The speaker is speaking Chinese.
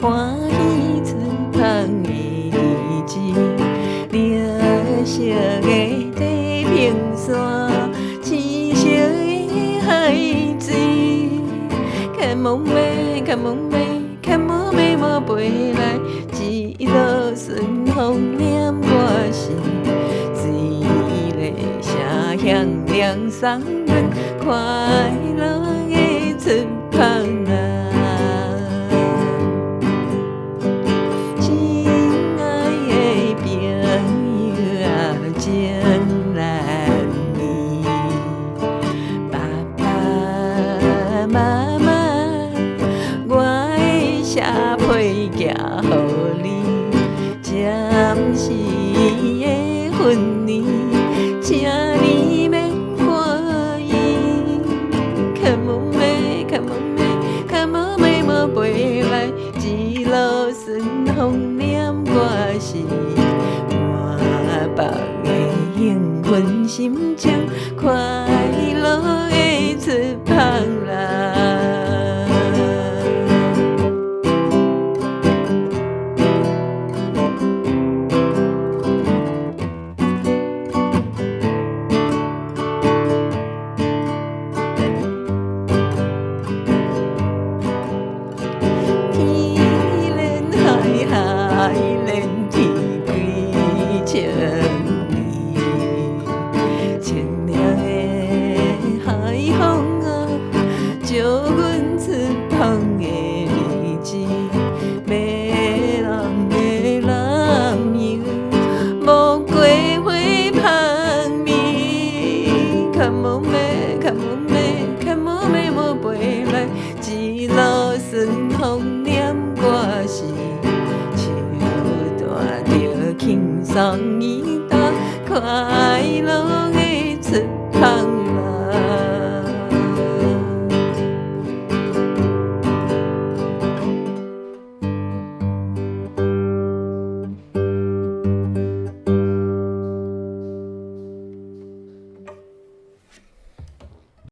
欢喜出香的日子，绿色的地平线，青色的海水，看梦寐，看梦寐，看梦寐，莫飞来，一路顺风念我心，水泪声响亮送阮快乐的出芳来。妈妈，我会写批寄予你，暂时的分离，请你免怀疑。看梦寐，看梦寐，看梦寐，莫飞来，一路顺风念我心，满腹的兴奋心情，快乐的出芳来。海连天几千里，清凉的海风啊，招阮出芳的日子。迷人的男友，无过花香味。看梦寐，看梦寐，看梦寐，莫飞来，一路顺风念我心。轻松伊。